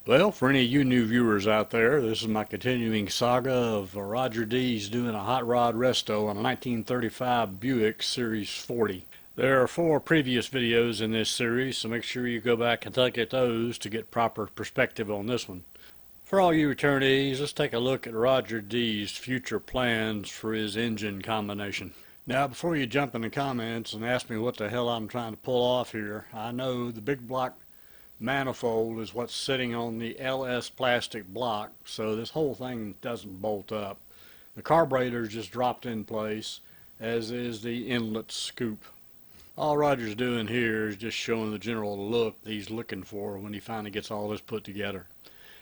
Well, for any of you new viewers out there, this is my continuing saga of Roger D's doing a hot rod resto on a 1935 Buick Series 40. There are 4 previous videos in this series, so make sure you go back and look at those to get proper perspective on this one. For all you returnees, let's take a look at Roger D's future plans for his engine combination. Now, before you jump in the comments and ask me what the hell I'm trying to pull off here, I know the big block manifold is what's sitting on the LS plastic block, so this whole thing doesn't bolt up. The carburetor is just dropped in place, as is the inlet scoop. All Roger's doing here is just showing the general look that he's looking for when he finally gets all this put together,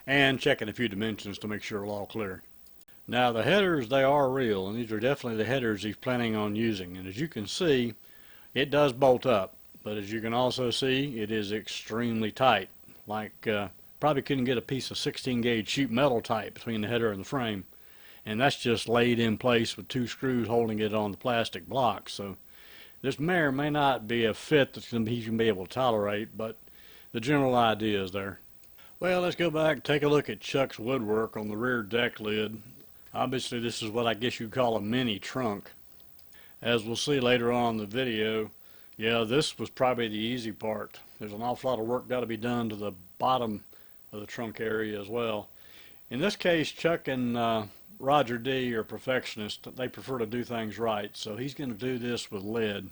and checking a few dimensions to make sure it's all clear. Now the headers, they are real, and these are definitely the headers he's planning on using, and as you can see, it does bolt up. But as you can also see, it is extremely tight. Probably couldn't get a piece of 16 gauge sheet metal tight between the header and the frame. And that's just laid in place with 2 screws holding it on the plastic block. So this may or may not be a fit that he's going to be able to tolerate, but the general idea is there. Well, let's go back and take a look at Chuck's woodwork on the rear deck lid. Obviously this is what I guess you'd call a mini trunk. As we'll see later on in the video, yeah, this was probably the easy part. There's an awful lot of work got to be done to the bottom of the trunk area as well. In this case, Chuck and Roger D are perfectionists. They prefer to do things right, so he's going to do this with lead.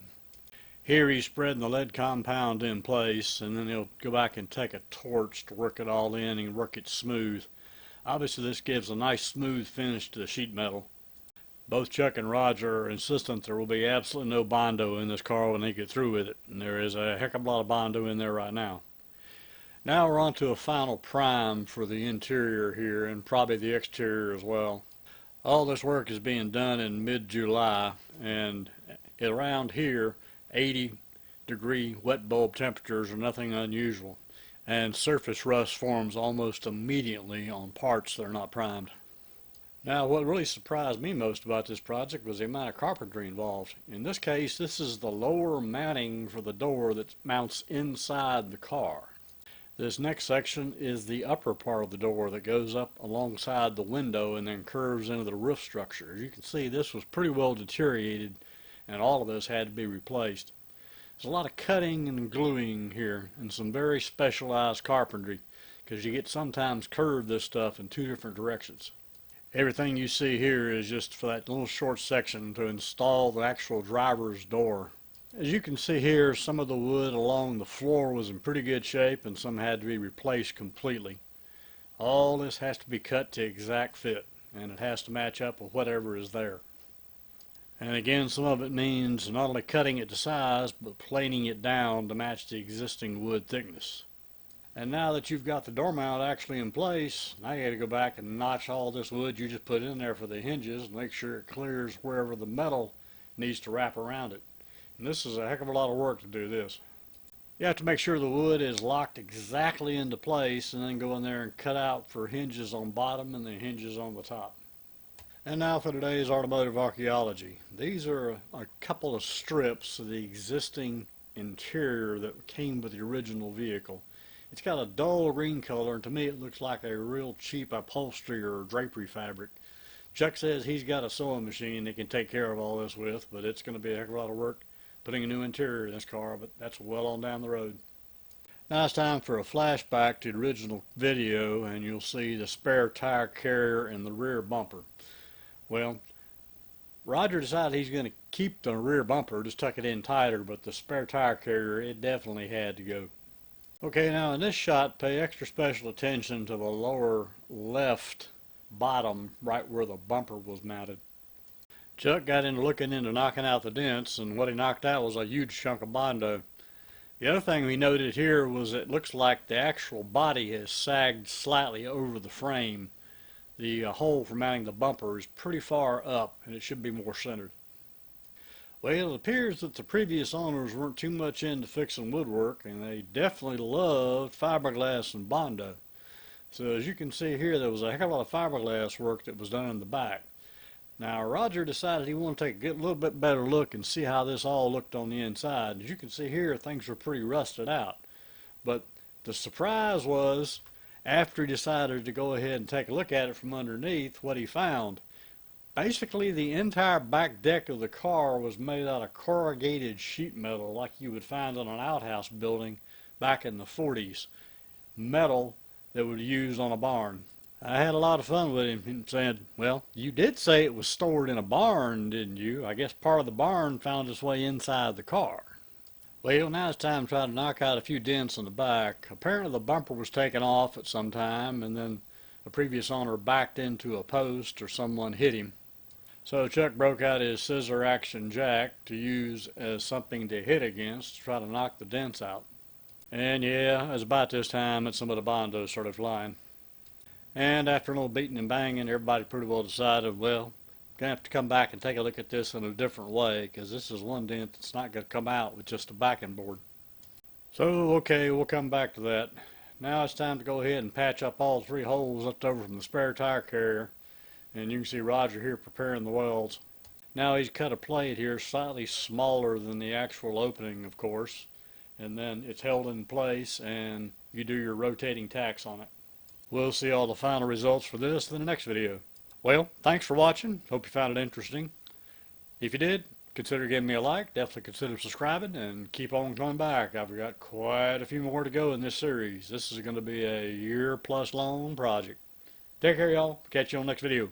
Here he's spreading the lead compound in place, and then he'll go back and take a torch to work it all in and work it smooth. Obviously this gives a nice smooth finish to the sheet metal. Both Chuck and Roger are insistent there will be absolutely no Bondo in this car when they get through with it, and there is a heck of a lot of Bondo in there right now. Now we're on to a final prime for the interior here, and probably the exterior as well. All this work is being done in mid-July, and around here 80-degree wet bulb temperatures are nothing unusual, and surface rust forms almost immediately on parts that are not primed. Now, what really surprised me most about this project was the amount of carpentry involved. In this case, this is the lower mounting for the door that mounts inside the car. This next section is the upper part of the door that goes up alongside the window and then curves into the roof structure. As you can see, this was pretty well deteriorated, and all of this had to be replaced. There's a lot of cutting and gluing here, and some very specialized carpentry, because you get sometimes curve this stuff in 2 different directions. Everything you see here is just for that little short section to install the actual driver's door. As you can see here, some of the wood along the floor was in pretty good shape and some had to be replaced completely. All this has to be cut to exact fit, and it has to match up with whatever is there. And again, some of it means not only cutting it to size, but planing it down to match the existing wood thickness. And now that you've got the door mount actually in place, now you got to go back and notch all this wood you just put in there for the hinges and make sure it clears wherever the metal needs to wrap around it. And this is a heck of a lot of work to do this. You have to make sure the wood is locked exactly into place, and then go in there and cut out for hinges on bottom and then hinges on the top. And now for today's automotive archaeology. These are a couple of strips of the existing interior that came with the original vehicle. It's got a dull green color, and to me it looks like a real cheap upholstery or drapery fabric. Chuck says he's got a sewing machine that can take care of all this with, but it's going to be a heck of a lot of work putting a new interior in this car, but that's well on down the road. Now it's time for a flashback to the original video, and you'll see the spare tire carrier and the rear bumper. Well, Roger decided he's going to keep the rear bumper, just tuck it in tighter, but the spare tire carrier, it definitely had to go. Okay, now in this shot, pay extra special attention to the lower left bottom, right where the bumper was mounted. Chuck got into looking into knocking out the dents, and what he knocked out was a huge chunk of Bondo. The other thing we noted here was it looks like the actual body has sagged slightly over the frame. The hole for mounting the bumper is pretty far up, and it should be more centered. Well, it appears that the previous owners weren't too much into fixing woodwork, and they definitely loved fiberglass and Bondo. So as you can see here, there was a heck of a lot of fiberglass work that was done in the back. Now Roger decided he wanted to take a little bit better look and see how this all looked on the inside. As you can see here, things were pretty rusted out. But the surprise was, After he decided to go ahead and take a look at it from underneath, what he found, basically the entire back deck of the car was made out of corrugated sheet metal like you would find on an outhouse building back in the 40s. Metal that would be used on a barn. I had a lot of fun with him and said, well, you did say it was stored in a barn, didn't you? I guess part of the barn found its way inside the car. Well, now it's time to try to knock out a few dents in the back. Apparently the bumper was taken off at some time, and then the previous owner backed into a post or someone hit him. So Chuck broke out his scissor action jack to use as something to hit against to try to knock the dents out. And yeah, it was about this time that some of the bondos started flying. And after a little beating and banging, everybody pretty well decided, well, gonna have to come back and take a look at this in a different way, because this is one dent that's not gonna come out with just a backing board. So okay, we'll come back to that. Now it's time to go ahead and patch up all 3 holes left over from the spare tire carrier. And you can see Roger here preparing the welds. Now he's cut a plate here slightly smaller than the actual opening, of course, and then it's held in place and you do your rotating tacks on it. We'll see all the final results for this in the next video. Well, thanks for watching. Hope you found it interesting. If you did, consider giving me a like, definitely consider subscribing, and keep on coming back. I've got quite a few more to go in this series. This is going to be a year-plus long project. Take care, y'all. Catch you on the next video.